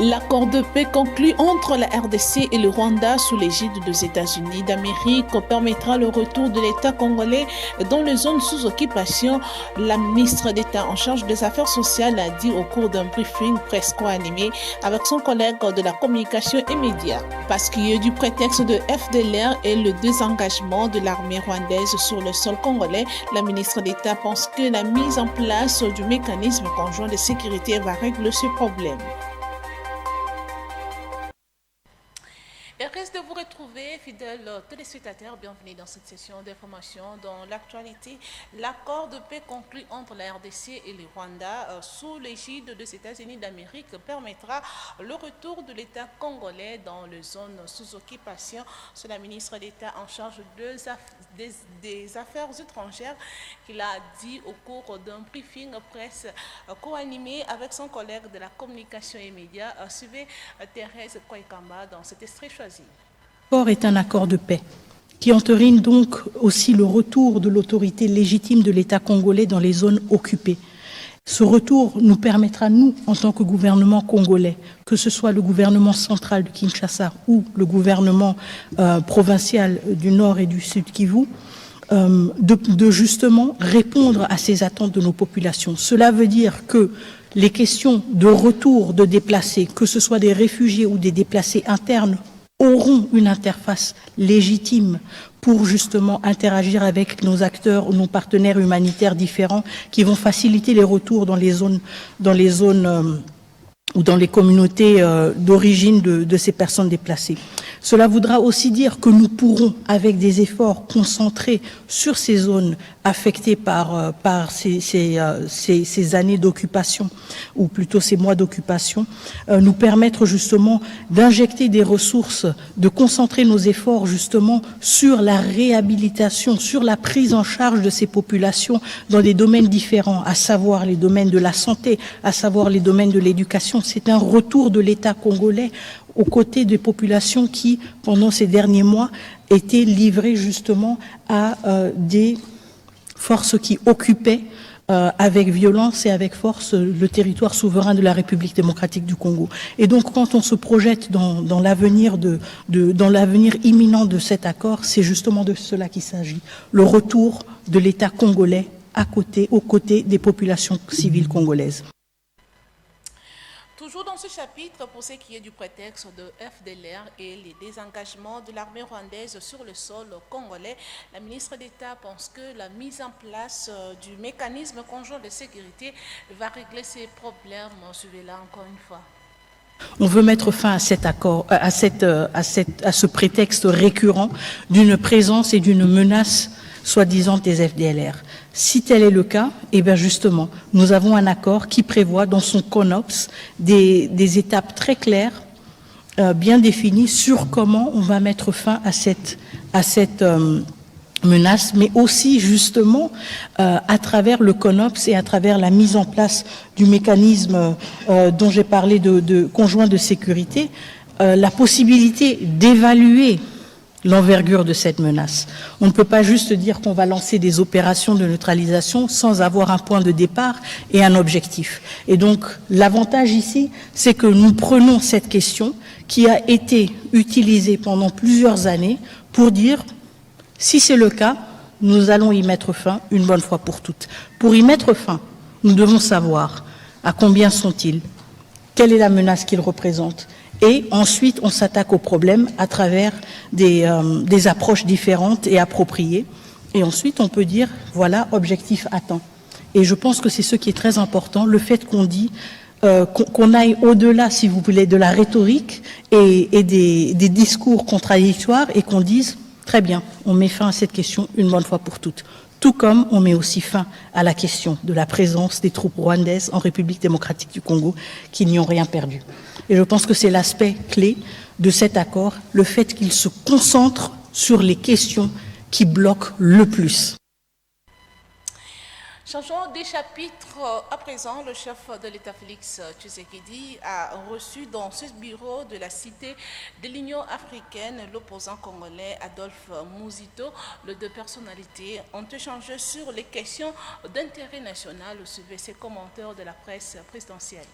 L'accord de paix conclu entre la RDC et le Rwanda sous l'égide des États-Unis d'Amérique permettra le retour de l'État congolais dans les zones sous occupation. La ministre d'État en charge des Affaires sociales a dit au cours d'un briefing presque animé avec son collègue de la communication et médias. Parce qu'il y a du prétexte de FDLR et le désengagement de l'armée rwandaise sur le sol congolais, la ministre d'État pense que la mise en place du mécanisme conjoint de sécurité va régler ce problème. Et reste de vous retrouver, fidèles téléspectateurs, bienvenue dans cette session d'information. Dans l'actualité, l'accord de paix conclu entre la RDC et le Rwanda sous l'égide des États-Unis d'Amérique permettra le retour de l'État congolais dans les zones sous occupation. C'est la ministre d'État en charge des Affaires étrangères qui l'a dit au cours d'un briefing presse co-animé avec son collègue de la communication et médias, suivez Thérèse Kouaikamba dans cet extrait choisi. L'accord est un accord de paix qui entérine donc aussi le retour de l'autorité légitime de l'État congolais dans les zones occupées. Ce retour nous permettra, nous, en tant que gouvernement congolais, que ce soit le gouvernement central de Kinshasa ou le gouvernement provincial du Nord et du Sud Kivu, de justement répondre à ces attentes de nos populations. Cela veut dire que les questions de retour de déplacés, que ce soit des réfugiés ou des déplacés internes, auront une interface légitime pour justement interagir avec nos acteurs, nos partenaires humanitaires différents qui vont faciliter les retours dans les zones ou dans les communautés d'origine de ces personnes déplacées. Cela voudra aussi dire que nous pourrons, avec des efforts concentrés sur ces zones affectées par ces années d'occupation, ou plutôt ces mois d'occupation, nous permettre justement d'injecter des ressources, de concentrer nos efforts justement sur la réhabilitation, sur la prise en charge de ces populations dans des domaines différents, à savoir les domaines de la santé, à savoir les domaines de l'éducation. C'est un retour de l'État congolais aux côtés des populations qui, pendant ces derniers mois, étaient livrées justement à des forces qui occupaient avec violence et avec force le territoire souverain de la République démocratique du Congo. Et donc, quand on se projette dans l'avenir dans l'avenir imminent de cet accord, c'est justement de cela qu'il s'agit. Le retour de l'État congolais aux côtés des populations civiles congolaises. Toujours dans ce chapitre, pour ce qui est du prétexte de FDLR et les désengagements de l'armée rwandaise sur le sol congolais, la ministre d'État pense que la mise en place du mécanisme conjoint de sécurité va régler ces problèmes. Suivez-la encore une fois. On veut mettre fin à cet accord, à ce prétexte récurrent d'une présence et d'une menace soi-disant des FDLR. Si tel est le cas, eh bien justement, nous avons un accord qui prévoit dans son CONOPS des étapes très claires, bien définies sur comment on va mettre fin à cette menace, mais aussi justement à travers le CONOPS et à travers la mise en place du mécanisme dont j'ai parlé de conjoint de sécurité, la possibilité d'évaluer l'envergure de cette menace. On ne peut pas juste dire qu'on va lancer des opérations de neutralisation sans avoir un point de départ et un objectif. Et donc, l'avantage ici, c'est que nous prenons cette question qui a été utilisée pendant plusieurs années pour dire, si c'est le cas, nous allons y mettre fin une bonne fois pour toutes. Pour y mettre fin, nous devons savoir à combien sont-ils, quelle est la menace qu'ils représentent. Et ensuite, on s'attaque au problème à travers des approches différentes et appropriées. Et ensuite, on peut dire, voilà, objectif atteint. Et je pense que c'est ce qui est très important, le fait qu'on dit, qu'on aille au-delà, si vous voulez, de la rhétorique et des discours contradictoires et qu'on dise, très bien, on met fin à cette question une bonne fois pour toutes. Tout comme on met aussi fin à la question de la présence des troupes rwandaises en République démocratique du Congo qui n'y ont rien perdu. Et je pense que c'est l'aspect clé de cet accord, le fait qu'il se concentre sur les questions qui bloquent le plus. Changeons des chapitres. À présent, le chef de l'État Félix Tshisekedi a reçu dans ce bureau de la Cité de l'Union africaine l'opposant congolais Adolphe Muzito. Les deux personnalités ont échangé sur les questions d'intérêt national. Suivez ces commentaires de la presse présidentielle.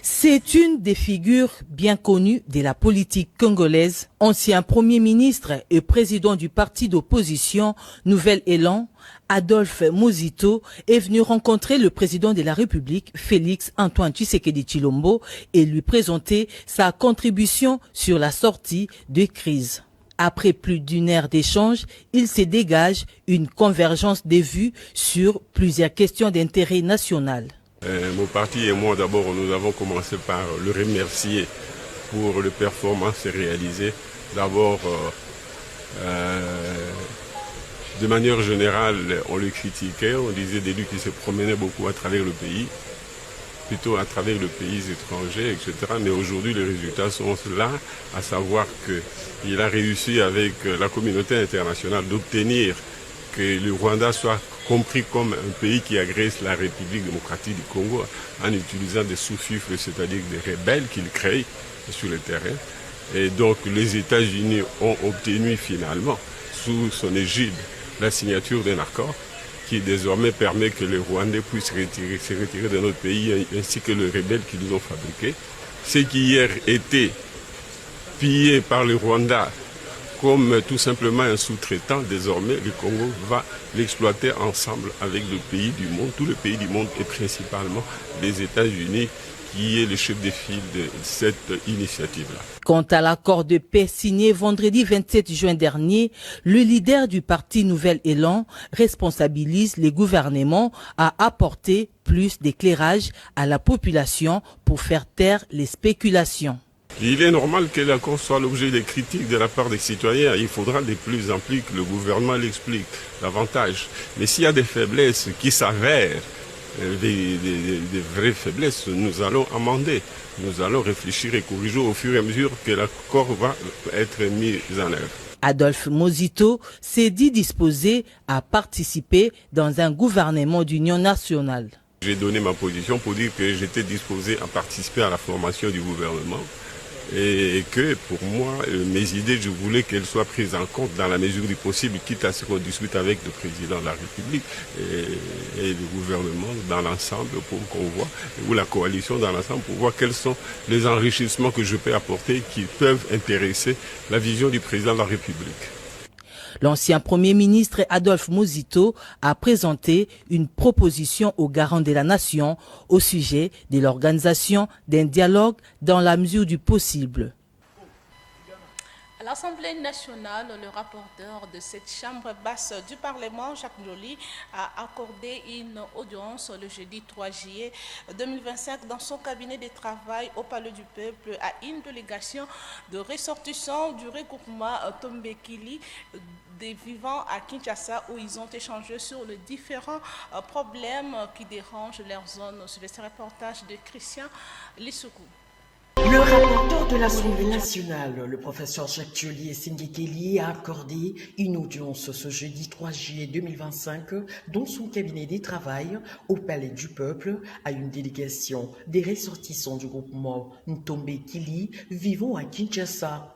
C'est une des figures bien connues de la politique congolaise. Ancien Premier ministre et président du parti d'opposition Nouvel Élan, Adolphe Muzito est venu rencontrer le président de la République, Félix Antoine Tshisekedi Tshilombo, et lui présenter sa contribution sur la sortie de crise. Après plus d'une heure d'échange, il se dégage une convergence des vues sur plusieurs questions d'intérêt national. Mon parti et moi, d'abord, nous avons commencé par le remercier pour les performances réalisées. D'abord, de manière générale, on le critiquait, on disait des lui qui se promenaient beaucoup à travers le pays, plutôt à travers les pays étrangers, etc. Mais aujourd'hui, les résultats sont là, à savoir qu'il a réussi avec la communauté internationale d'obtenir que le Rwanda soit compris comme un pays qui agresse la République démocratique du Congo en utilisant des sous-fifres, c'est-à-dire des rebelles qu'il crée sur le terrain. Et donc les États-Unis ont obtenu finalement, sous son égide, la signature d'un accord qui désormais permet que les Rwandais puissent se retirer de notre pays ainsi que les rebelles qui nous ont fabriqués. Ce qui hier était pillé par le Rwanda comme tout simplement un sous-traitant, désormais le Congo va l'exploiter ensemble avec le pays du monde, tous les pays du monde et principalement les États-Unis qui est le chef de file de cette initiative-là. Quant à l'accord de paix signé vendredi 27 juin dernier, le leader du parti Nouvel Élan responsabilise les gouvernements à apporter plus d'éclairage à la population pour faire taire les spéculations. Il est normal que l'accord soit l'objet des critiques de la part des citoyens. Il faudra de plus en plus que le gouvernement l'explique davantage. Mais s'il y a des faiblesses qui s'avèrent, des vraies faiblesses, nous allons amender. Nous allons réfléchir et corriger au fur et à mesure que l'accord va être mis en œuvre. Adolphe Muzito s'est dit disposé à participer dans un gouvernement d'union nationale. J'ai donné ma position pour dire que j'étais disposé à participer à la formation du gouvernement. Et que pour moi, mes idées, je voulais qu'elles soient prises en compte dans la mesure du possible, quitte à ce qu'on discute avec le président de la République et le gouvernement dans l'ensemble pour qu'on voit, ou la coalition dans l'ensemble pour voir quels sont les enrichissements que je peux apporter qui peuvent intéresser la vision du président de la République. L'ancien Premier ministre Adolphe Muzito a présenté une proposition aux garants de la nation au sujet de l'organisation d'un dialogue dans la mesure du possible. À l'Assemblée nationale, le rapporteur de cette chambre basse du Parlement, Jacques Njoli, a accordé une audience le jeudi 3 juillet 2025 dans son cabinet de travail au Palais du Peuple à une délégation de ressortissants du regroupement Tombekili des vivants à Kinshasa où ils ont échangé sur les différents problèmes qui dérangent leur zone. Suivez ce reportage de Christian Lissoukou. Le rapporteur de l'Assemblée nationale, le professeur Jacques Thioli et Cindy Kelly, a accordé une audience ce jeudi 3 juillet 2025 dans son cabinet de travail au Palais du Peuple à une délégation des ressortissants du groupement Ntombekili vivant à Kinshasa.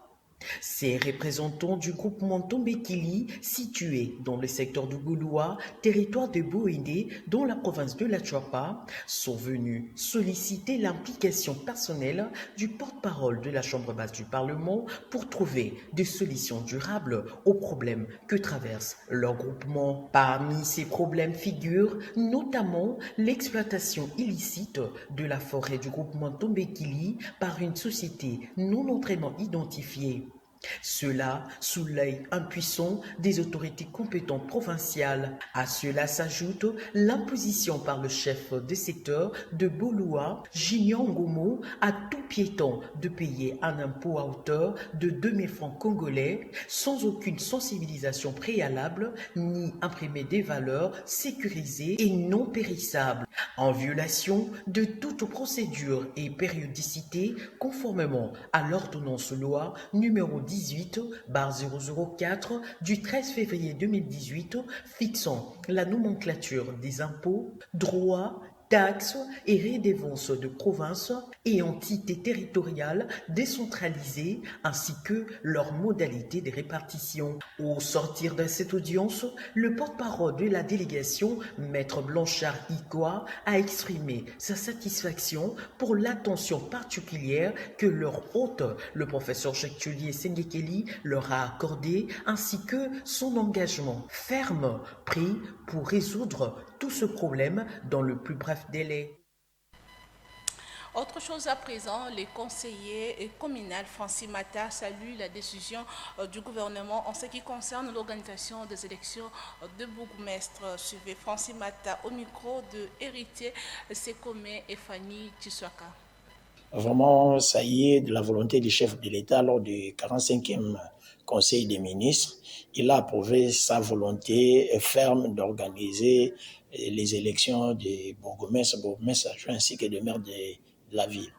Ces représentants du groupement Tombekili, situé dans le secteur de Gouloua, territoire de Boédé, dans la province de la Tchouapa, sont venus solliciter l'implication personnelle du porte-parole de la Chambre basse du Parlement pour trouver des solutions durables aux problèmes que traverse leur groupement. Parmi ces problèmes figurent notamment l'exploitation illicite de la forêt du groupement Tombekili par une société non autrement identifiée. Cela sous l'œil impuissant des autorités compétentes provinciales. À cela s'ajoute l'imposition par le chef de secteur de Boloua, Jignan Ngomo, à tout piéton de payer un impôt à hauteur de 2000 francs congolais sans aucune sensibilisation préalable ni imprimer des valeurs sécurisées et non périssables, en violation de toute procédure et périodicité conformément à l'ordonnance loi numéro 18/004 du 13 février 2018 fixant la nomenclature des impôts, droits taxes et redevances de province et entités territoriales décentralisées ainsi que leurs modalités de répartition. Au sortir de cette audience, le porte-parole de la délégation, Maître Blanchard Ikoa, a exprimé sa satisfaction pour l'attention particulière que leur hôte, le professeur Jacques Tullier Sengekeli, leur a accordée ainsi que son engagement ferme pris pour résoudre tout ce problème dans le plus bref délai. Autre chose à présent, les conseillers communaux Francis Mata saluent la décision du gouvernement en ce qui concerne l'organisation des élections de bourgmestre. Suivez Francis Mata au micro de Héritier Sekome et Fanny Tissouaka. Vraiment, ça y est, de la volonté du chef de l'État lors du 45e Conseil des ministres. Il a approuvé sa volonté ferme d'organiser les élections des bourgmestres adjoints ainsi que des maires de la ville.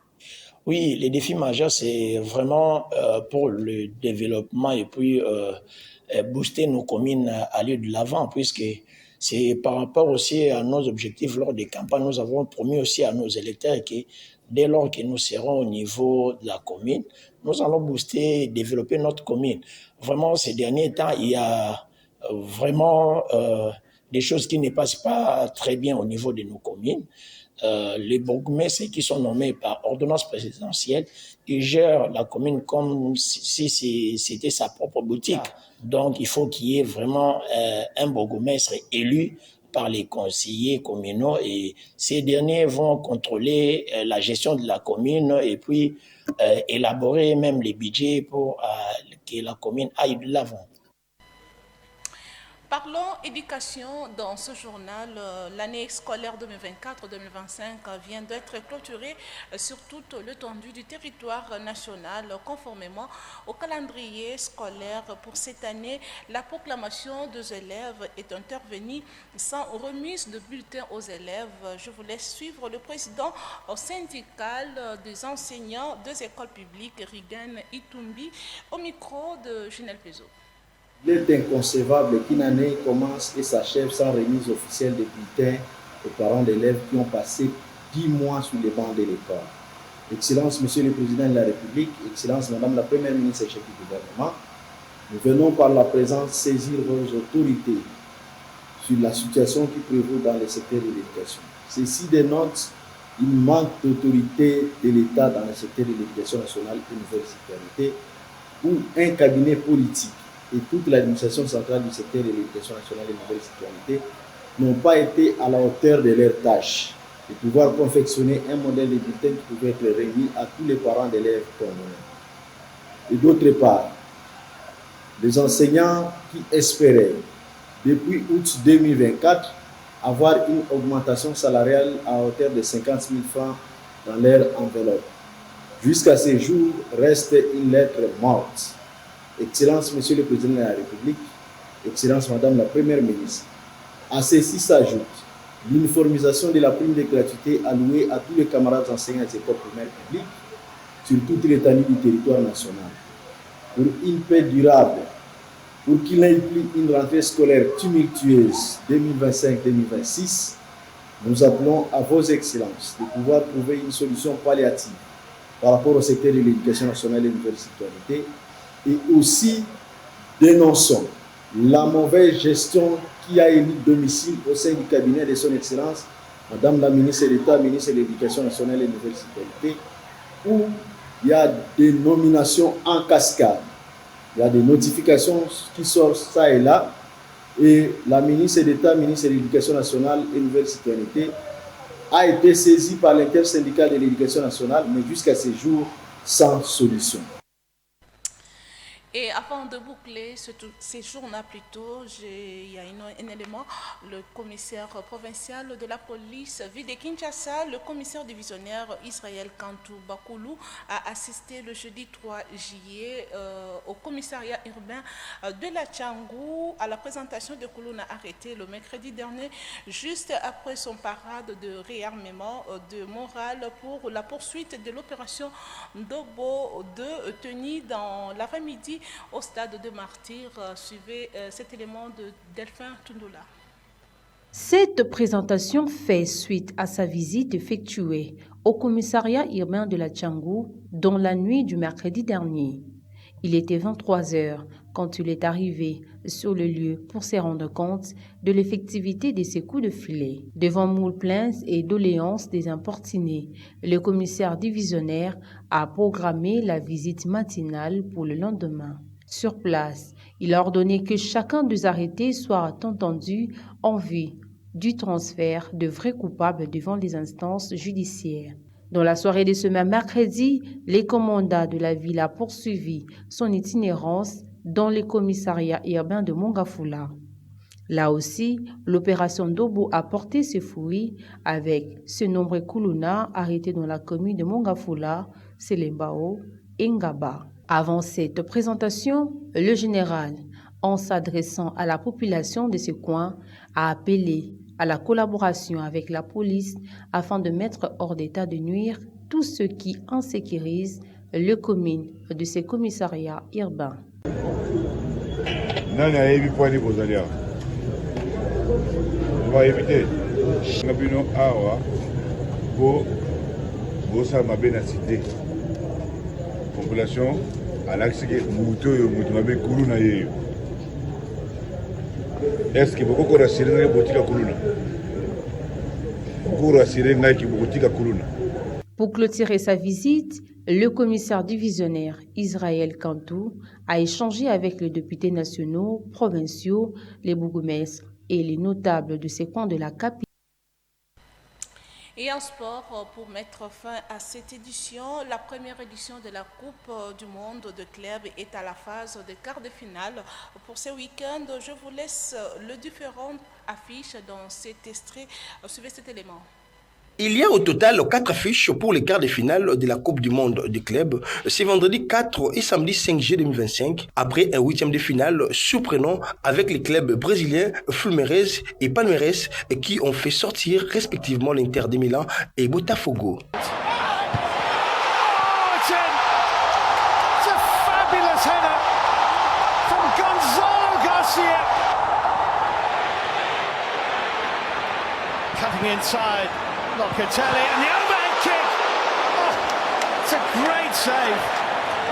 Oui, les défis majeurs, c'est vraiment pour le développement et puis booster nos communes à aller de l'avant, puisque c'est par rapport aussi à nos objectifs lors des campagnes. Nous avons promis aussi à nos électeurs que dès lors que nous serons au niveau de la commune, nous allons booster et développer notre commune. Vraiment, ces derniers temps, il y a vraiment des choses qui ne passent pas très bien au niveau de nos communes. Les bourgmestres qui sont nommés par ordonnance présidentielle, ils gèrent la commune comme si c'était sa propre boutique. Donc, il faut qu'il y ait vraiment un bourgmestre élu par les conseillers communaux et ces derniers vont contrôler la gestion de la commune et puis élaborer même les budgets pour que la commune aille de l'avant. Parlons éducation dans ce journal. L'année scolaire 2024-2025 vient d'être clôturée sur toute l'étendue du territoire national conformément au calendrier scolaire. Pour cette année, la proclamation des élèves est intervenue sans remise de bulletins aux élèves. Je vous laisse suivre le président syndical des enseignants des écoles publiques, Rigan Itumbi, au micro de Junel Pezo. Il est inconcevable qu'une année commence et s'achève sans remise officielle de bulletins aux parents d'élèves qui ont passé 10 mois sous les bancs de l'école. Excellence, Monsieur le Président de la République, Excellence, Madame la Première ministre et chef du gouvernement, nous venons par la présence saisir vos autorités sur la situation qui prévaut dans le secteur de l'éducation. Ceci dénote un manque d'autorité de l'État dans le secteur de l'éducation nationale et universitaire, où un cabinet politique et toute l'administration centrale du secteur de l'éducation nationale et de nouvelle citoyenneté n'ont pas été à la hauteur de leurs tâches de pouvoir confectionner un modèle de bulletin qui pouvait être remis à tous les parents d'élèves condamnés. Et d'autre part, les enseignants qui espéraient, depuis août 2024, avoir une augmentation salariale à hauteur de 50 000 francs dans leur enveloppe. Jusqu'à ce jour, reste une lettre morte. Excellence, Monsieur le Président de la République, Excellence, Madame la Première ministre, à ceci s'ajoute l'uniformisation de la prime de gratuité allouée à tous les camarades enseignants des écoles primaires publiques sur toute l'étendue du territoire national. Pour une paix durable, pour qu'il n'ait plus une rentrée scolaire tumultueuse 2025-2026, nous appelons à vos excellences de pouvoir trouver une solution palliative par rapport au secteur de l'éducation nationale et de nouvelle citoyenneté. Et aussi dénonçons la mauvaise gestion qui a élu domicile au sein du cabinet de son Excellence, Madame la ministre d'État, ministre de l'Éducation nationale et de nouvelle citoyenneté, où il y a des nominations en cascade. Il y a des notifications qui sortent ça et là, et la ministre d'État, ministre de l'Éducation nationale et de nouvelle citoyenneté, a été saisie par l'intersyndical de l'Éducation nationale, mais jusqu'à ce jour, sans solution. Et avant de boucler ces journaux plutôt, il y a un élément, le commissaire provincial de la police ville de Kinshasa, le commissaire divisionnaire Israël Kantou Bakoulou a assisté le jeudi 3 juillet au commissariat urbain de la Tchangou à la présentation de colonnes arrêtées le mercredi dernier, juste après son parade de réarmement de morale pour la poursuite de l'opération Dobo 2 tenue dans l'après-midi au stade de Martyrs. Suivez cet élément de Delphin Tundula. Cette présentation fait suite à sa visite effectuée au commissariat urbain de la Tchangou dans la nuit du mercredi dernier. Il était 23 heures quand il est arrivé sur le lieu pour se rendre compte de l'effectivité de ses coups de filet. Devant moult plaintes et doléances des importunés, le commissaire divisionnaire a programmé la visite matinale pour le lendemain. Sur place, il a ordonné que chacun des arrêtés soit entendu en vue du transfert de vrais coupables devant les instances judiciaires. Dans la soirée de ce même mercredi, les commandants de la ville a poursuivi son itinérance dans le commissariat urbain de Mongafula. Là aussi, l'opération Dobo a porté ses fruits avec ce nombreux Kuluna arrêtés dans la commune de Mongafula, Selembao et Ngaba. Avant cette présentation, le général, en s'adressant à la population de ce coin, a appelé à la collaboration avec la police afin de mettre hors d'état de nuire tous ceux qui insécurisent les communes de ces commissariats urbains. On va éviter. Population à l'accès que est-ce que beaucoup de rassurer boutique à Kuluna? Beaucoup rassurer Nike boutique à Kuluna. Pour clôturer sa visite, le commissaire divisionnaire Israël Kantou a échangé avec les députés nationaux, provinciaux, les bourgmestres et les notables de ces coins de la capitale. Et en sport, pour mettre fin à cette édition, la première édition de la Coupe du Monde de club est à la phase de quart de finale. Pour ce week-end, je vous laisse les différentes affiches dans cet extrait. Suivez cet élément. Il y a au total 4 affiches pour les quarts de finale de la Coupe du Monde du club. C'est vendredi 4 et samedi 5 juillet 2025, après un 8e de finale surprenant avec les clubs brésiliens Fluminense et Palmeiras qui ont fait sortir respectivement l'Inter de Milan et Botafogo. Inside Locatelli and the overhead kick. Oh, it's a great save.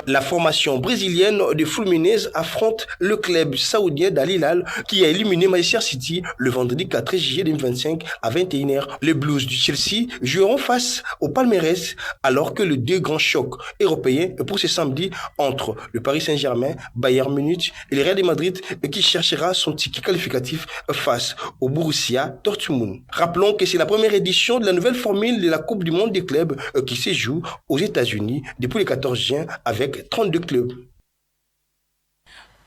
La formation brésilienne de Fluminense affronte le club saoudien d'Al Hilal qui a éliminé Manchester City le vendredi 4 juillet 2025 à 21h. Les Blues du Chelsea joueront face au Palmeiras alors que les deux grands chocs européens pour ce samedi entre le Paris Saint-Germain, Bayern Munich et le Real de Madrid qui cherchera son ticket qualificatif face au Borussia Dortmund. Rappelons que c'est la première édition de la nouvelle formule de la Coupe du Monde des clubs qui se joue aux États-Unis depuis le 14 juin avec 32 clubs.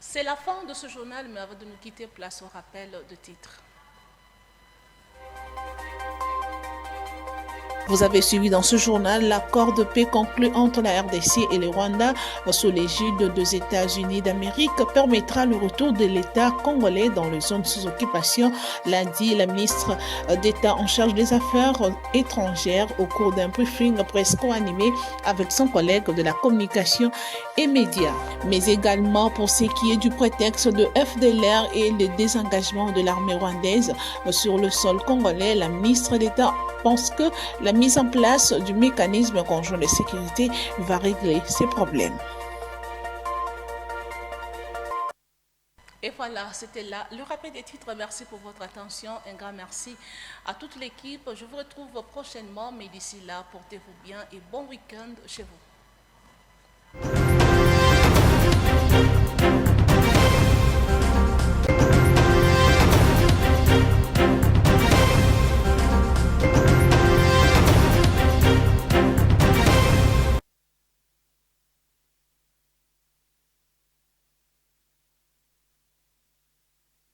C'est la fin de ce journal, mais avant de nous quitter, place au rappel de titres. Vous avez suivi dans ce journal l'accord de paix conclu entre la RDC et le Rwanda sous l'égide des États-Unis d'Amérique permettra le retour de l'État congolais dans les zones sous occupation. Lundi, la ministre d'État en charge des Affaires étrangères au cours d'un briefing presque animé avec son collègue de la communication et médias. Mais également pour ce qui est du prétexte de FDLR et le désengagement de l'armée rwandaise sur le sol congolais, la ministre d'État pense que la mise en place du mécanisme conjoint de sécurité va régler ces problèmes. Et voilà, c'était là le rappel des titres. Merci pour votre attention. Un grand merci à toute l'équipe. Je vous retrouve prochainement, mais d'ici là, portez-vous bien et bon week-end chez vous.